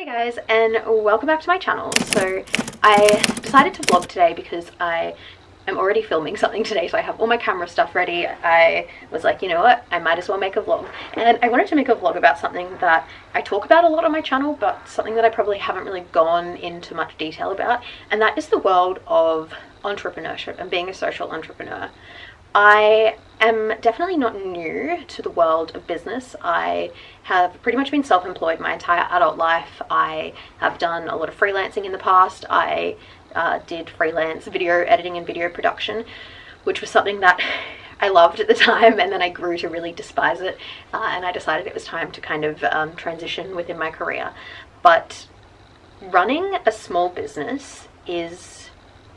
Hey guys, and welcome back to my channel. So I decided to vlog today because I am already filming something today, so I have all my camera stuff ready. I was like, you know what, I might as well make a vlog. And I wanted to make a vlog about something that I talk about a lot on my channel, but something that I probably haven't really gone into much detail about, and that is the world of entrepreneurship and being a social entrepreneur. I am definitely not new to the world of business. I have pretty much been self-employed my entire adult life. I have done a lot of freelancing in the past. I did freelance video editing and video production, which was something that I loved at the time, and then I grew to really despise it, and I decided it was time to kind of transition within my career. But running a small business is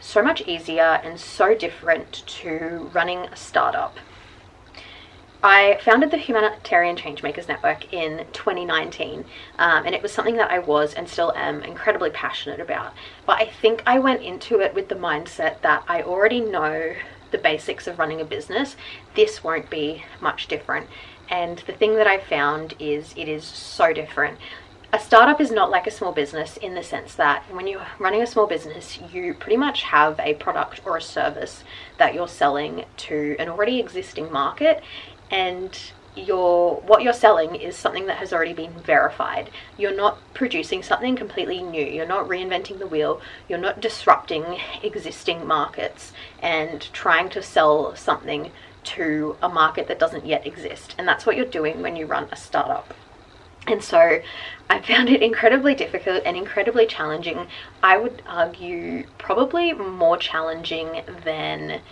so much easier and so different to running a startup. I founded the Humanitarian Changemakers Network in 2019, and it was something that I was and still am incredibly passionate about. But I think I went into it with the mindset that I already know the basics of running a business. This won't be much different. And the thing that I found is it is so different. A startup is not like a small business in the sense that when you're running a small business, you pretty much have a product or a service that you're selling to an already existing market, and what you're selling is something that has already been verified. You're not producing something completely new. You're not reinventing the wheel. You're not disrupting existing markets and trying to sell something to a market that doesn't yet exist. And that's what you're doing when you run a startup. And so I found it incredibly difficult and incredibly challenging. I would argue probably more challenging than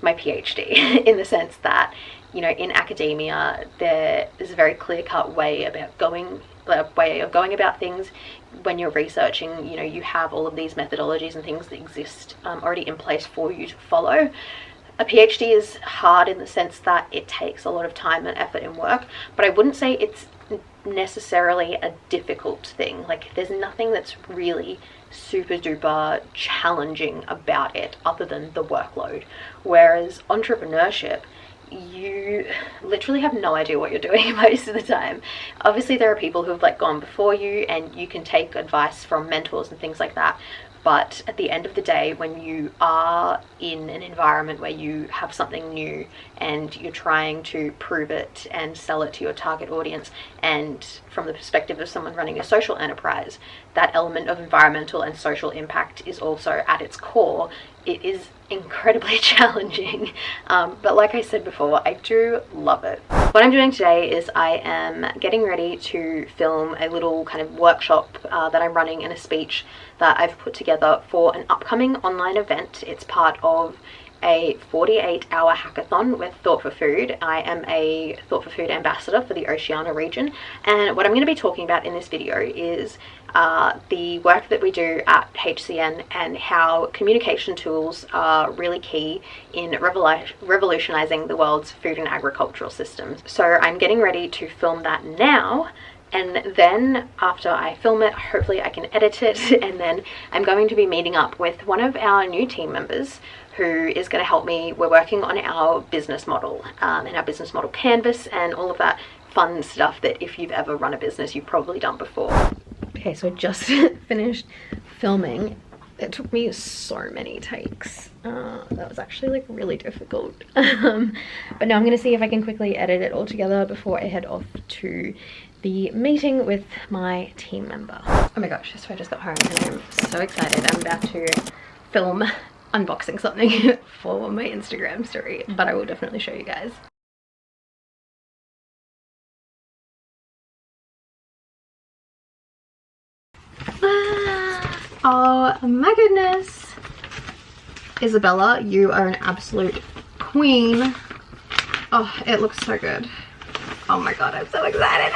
my PhD in the sense that, you know, in academia there is a very clear-cut way of going about things. When you're researching, you know, you have all of these methodologies and things that exist already in place for you to follow. A PhD is hard in the sense that it takes a lot of time and effort and work, but I wouldn't say it's necessarily a difficult thing. Like, there's nothing that's really super duper challenging about it other than the workload. Whereas entrepreneurship, you literally have no idea what you're doing most of the time. Obviously there are people who've like gone before you and you can take advice from mentors and things like that, but at the end of the day, when you are in an environment where you have something new and you're trying to prove it and sell it to your target audience, and from the perspective of someone running a social enterprise, that element of environmental and social impact is also at its core. It is incredibly challenging, but like I said before, I do love it. What I'm doing today is I am getting ready to film a little kind of workshop that I'm running in a speech that I've put together for an upcoming online event. It's part of a 48-hour hackathon with Thought for Food. I am a Thought for Food ambassador for the Oceania region, and what I'm going to be talking about in this video is the work that we do at HCN and how communication tools are really key in revolutionizing the world's food and agricultural systems. So I'm getting ready to film that now, and then after I film it, hopefully I can edit it, and then I'm going to be meeting up with one of our new team members who is going to help me. We're working on our business model and our business model canvas and all of that fun stuff that if you've ever run a business, you've probably done before. Okay, so I just finished filming. It took me so many takes. That was actually like really difficult. But now I'm gonna see if I can quickly edit it all together before I head off to the meeting with my team member. Oh my gosh, so I just got home and I'm so excited. I'm about to film unboxing something for my Instagram story, but I will definitely show you guys. Oh my goodness, Isabella, you are an absolute queen. Oh, it looks so good. Oh my god, I'm so excited.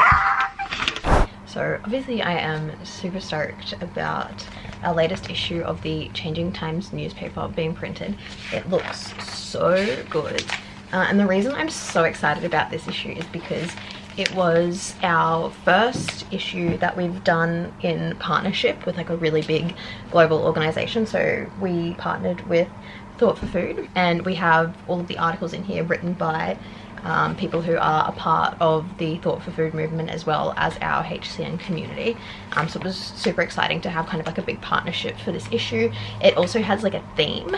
So obviously I am super stoked about our latest issue of the Changing Times newspaper being printed. It looks so good, and the reason I'm so excited about this issue is because it was our first issue that we've done in partnership with like a really big global organization. So we partnered with Thought for Food, and we have all of the articles in here written by people who are a part of the Thought for Food movement as well as our HCN community. So it was super exciting to have kind of like a big partnership for this issue. It also has like a theme,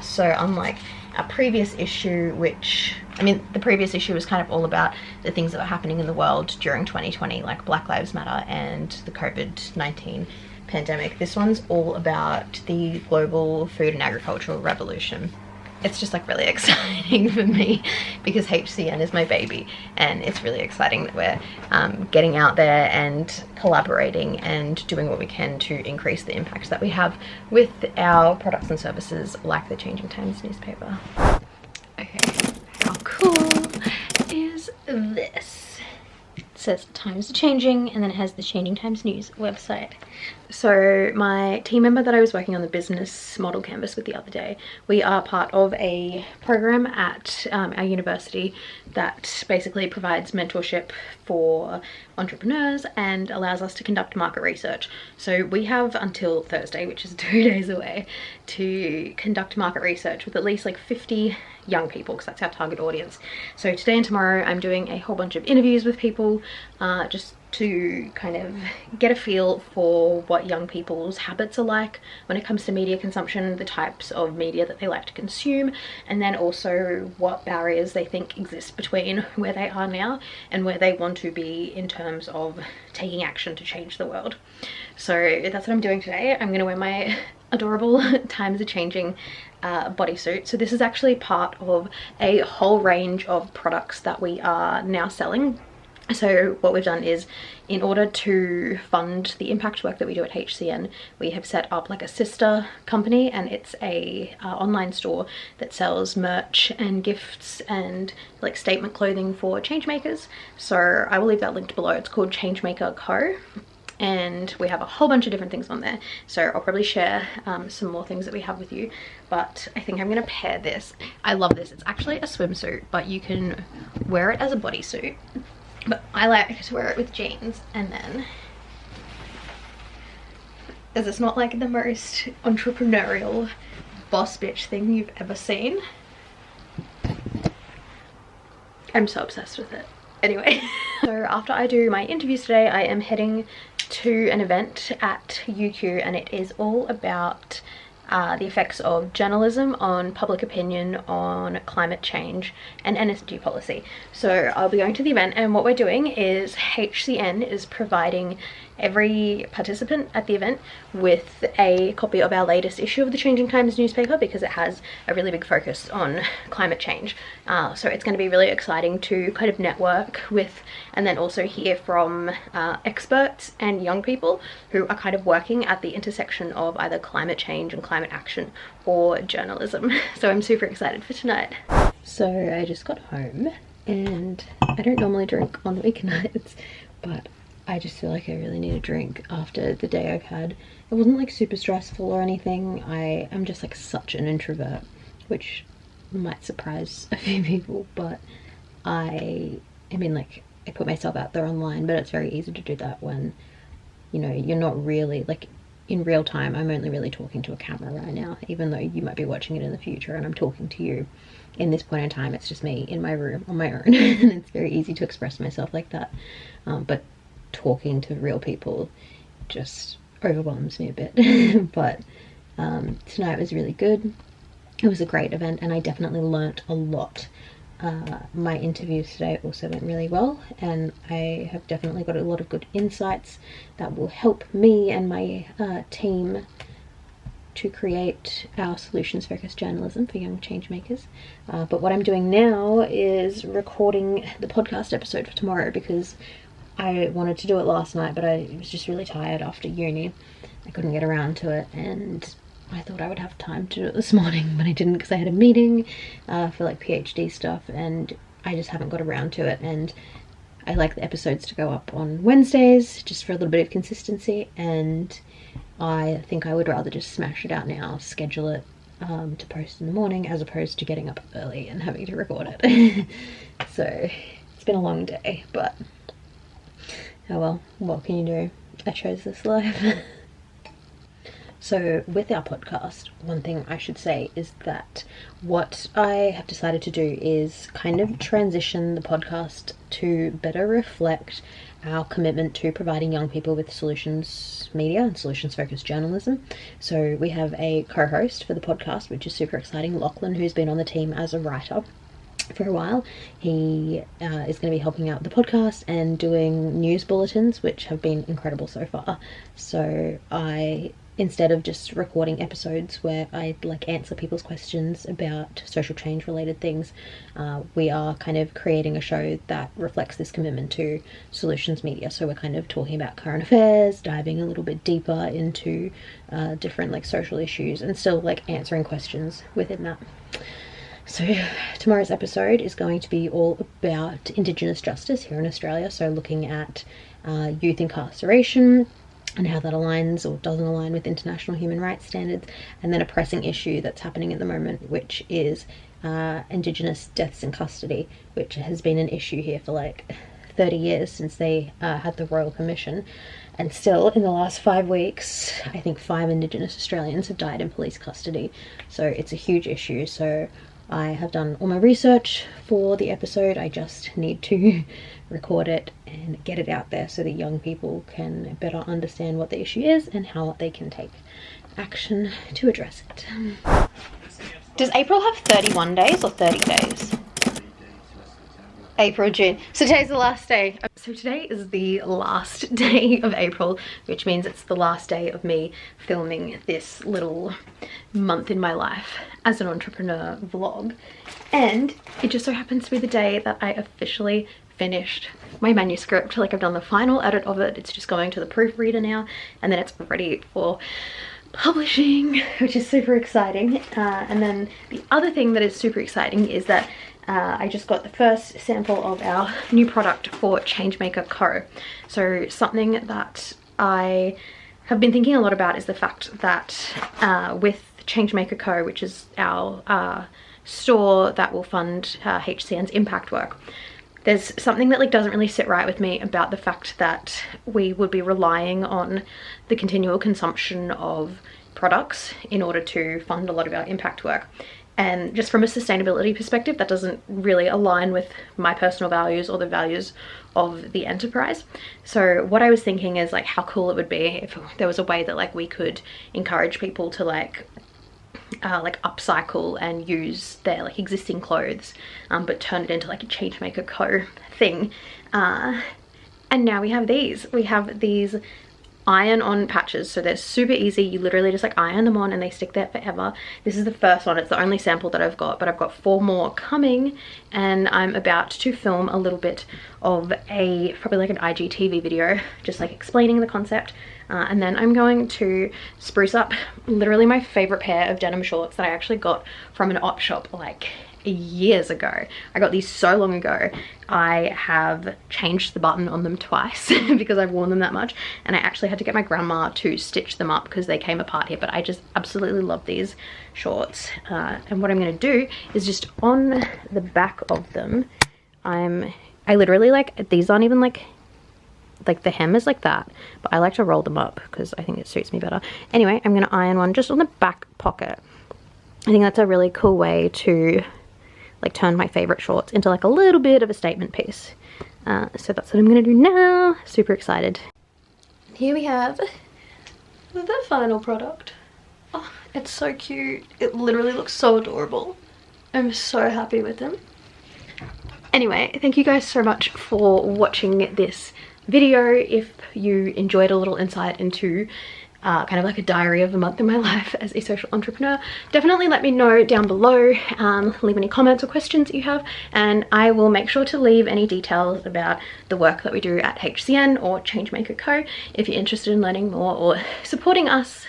so unlike our previous issue, which, I mean, the previous issue was kind of all about the things that were happening in the world during 2020, like Black Lives Matter and the COVID-19 pandemic. This one's all about the global food and agricultural revolution. It's just like really exciting for me because HCN is my baby, and it's really exciting that we're getting out there and collaborating and doing what we can to increase the impact that we have with our products and services like the Changing Times newspaper. Okay, how cool is this? It says times are changing, and then it has the Changing Times News website. So my team member that I was working on the business model canvas with the other day, we are part of a program at our university that basically provides mentorship for entrepreneurs and allows us to conduct market research. So we have until Thursday, which is 2 days away, to conduct market research with at least like 50 young people, because that's our target audience. So today and tomorrow I'm doing a whole bunch of interviews with people, just to kind of get a feel for what young people's habits are like when it comes to media consumption, the types of media that they like to consume, and then also what barriers they think exist between where they are now and where they want to be in terms of taking action to change the world. So that's what I'm doing today. I'm going to wear my adorable Times Are Changing bodysuit. So this is actually part of a whole range of products that we are now selling. So what we've done is, in order to fund the impact work that we do at HCN, we have set up like a sister company, and it's a online store that sells merch and gifts and like statement clothing for changemakers. So I will leave that linked below. It's called Changemaker Co. And we have a whole bunch of different things on there, so I'll probably share some more things that we have with you. But I think I'm gonna pair this. I love this. It's actually a swimsuit, but you can wear it as a bodysuit, but I like to wear it with jeans. And then, as it's not like the most entrepreneurial boss bitch thing you've ever seen, I'm so obsessed with it. Anyway, so after I do my interviews today, I am heading to an event at UQ, and it is all about the effects of journalism on public opinion, on climate change and energy policy. So I'll be going to the event, and what we're doing is HCN is providing every participant at the event with a copy of our latest issue of the Changing Times newspaper, because it has a really big focus on climate change. So it's going to be really exciting to kind of network with and then also hear from experts and young people who are kind of working at the intersection of either climate change and climate action or journalism. So I'm super excited for tonight. So I just got home, and I don't normally drink on weeknights, but I just feel like I really need a drink after the day I've had. It wasn't like super stressful or anything. I am just like such an introvert, which might surprise a few people, but I mean, like, I put myself out there online, but it's very easy to do that when, you know, you're not really like in real time. I'm only really talking to a camera right now, even though you might be watching it in the future and I'm talking to you. In this point in time, it's just me in my room on my own, and it's very easy to express myself like that. But talking to real people just overwhelms me a bit. But tonight was really good. It was a great event, and I definitely learnt a lot. My interviews today also went really well, and I have definitely got a lot of good insights that will help me and my team to create our solutions focused journalism for young change makers. But what I'm doing now is recording the podcast episode for tomorrow, because I wanted to do it last night, but I was just really tired after uni. I couldn't get around to it, and I thought I would have time to do it this morning, but I didn't, because I had a meeting for like PhD stuff, and I just haven't got around to it. And I like the episodes to go up on Wednesdays just for a little bit of consistency, and I think I would rather just smash it out now, schedule it to post in the morning, as opposed to getting up early and having to record it. So it's been a long day, but oh well, what can you do? I chose this life. So with our podcast, one thing I should say is that what I have decided to do is kind of transition the podcast to better reflect our commitment to providing young people with solutions media and solutions focused journalism. So we have a co-host for the podcast, which is super exciting, Lachlan, who's been on the team as a writer for a while. He is going to be helping out with the podcast and doing news bulletins, which have been incredible so far. So instead of just recording episodes where I answer people's questions about social change related things, we are kind of creating a show that reflects this commitment to solutions media. So we're kind of talking about current affairs, diving a little bit deeper into different social issues, and still answering questions within that. So tomorrow's episode is going to be all about Indigenous justice here in Australia. So looking at youth incarceration and how that aligns or doesn't align with international human rights standards, and then a pressing issue that's happening at the moment, which is Indigenous deaths in custody, which has been an issue here for 30 years since they had the Royal Commission. And still, in the last 5 weeks, I think 5 Indigenous Australians have died in police custody. So it's a huge issue. So I have done all my research for the episode. I just need to record it and get it out there so that young people can better understand what the issue is and how they can take action to address it. Does April have 31 days or 30 days? April, June. So today's the last day. So today is the last day of April, which means it's the last day of me filming this little month in my life as an entrepreneur vlog. And it just so happens to be the day that I officially finished my manuscript. I've done the final edit of it. It's just going to the proofreader now, and then it's ready for publishing, which is super exciting. And then the other thing that is super exciting is that I just got the first sample of our new product for Changemaker Co. So something that I have been thinking a lot about is the fact that with Changemaker Co, which is our store that will fund HCN's impact work, there's something that doesn't really sit right with me about the fact that we would be relying on the continual consumption of products in order to fund a lot of our impact work. And just from a sustainability perspective, that doesn't really align with my personal values or the values of the enterprise. So what I was thinking is how cool it would be if there was a way that we could encourage people to upcycle and use their existing clothes, but turn it into a Changemaker Co thing. And now we have these. We have these iron-on patches, so they're super easy. You literally just iron them on and they stick there forever. This is the first one. It's the only sample that I've got, but I've got 4 more coming, and I'm about to film a little bit of probably an IGTV video, just explaining the concept. And then I'm going to spruce up literally my favorite pair of denim shorts that I actually got from an op shop years ago. I got these so long ago. I have changed the button on them twice because I've worn them that much, and I actually had to get my grandma to stitch them up because they came apart here. But I just absolutely love these shorts, and what I'm going to do is just on the back of them, I literally these aren't even the hem is that, but I like to roll them up because I think it suits me better. Anyway, I'm going to iron one just on the back pocket. I think that's a really cool way to turn my favorite shorts into a little bit of a statement piece. So that's what I'm gonna do now. Super excited. Here we have the final product. Oh, it's so cute. It literally looks so adorable. I'm so happy with them. Anyway, thank you guys so much for watching this video. If you enjoyed a little insight into kind of a diary of a month in my life as a social entrepreneur, definitely let me know down below. Leave any comments or questions that you have, and I will make sure to leave any details about the work that we do at HCN or Changemaker Co if you're interested in learning more or supporting us.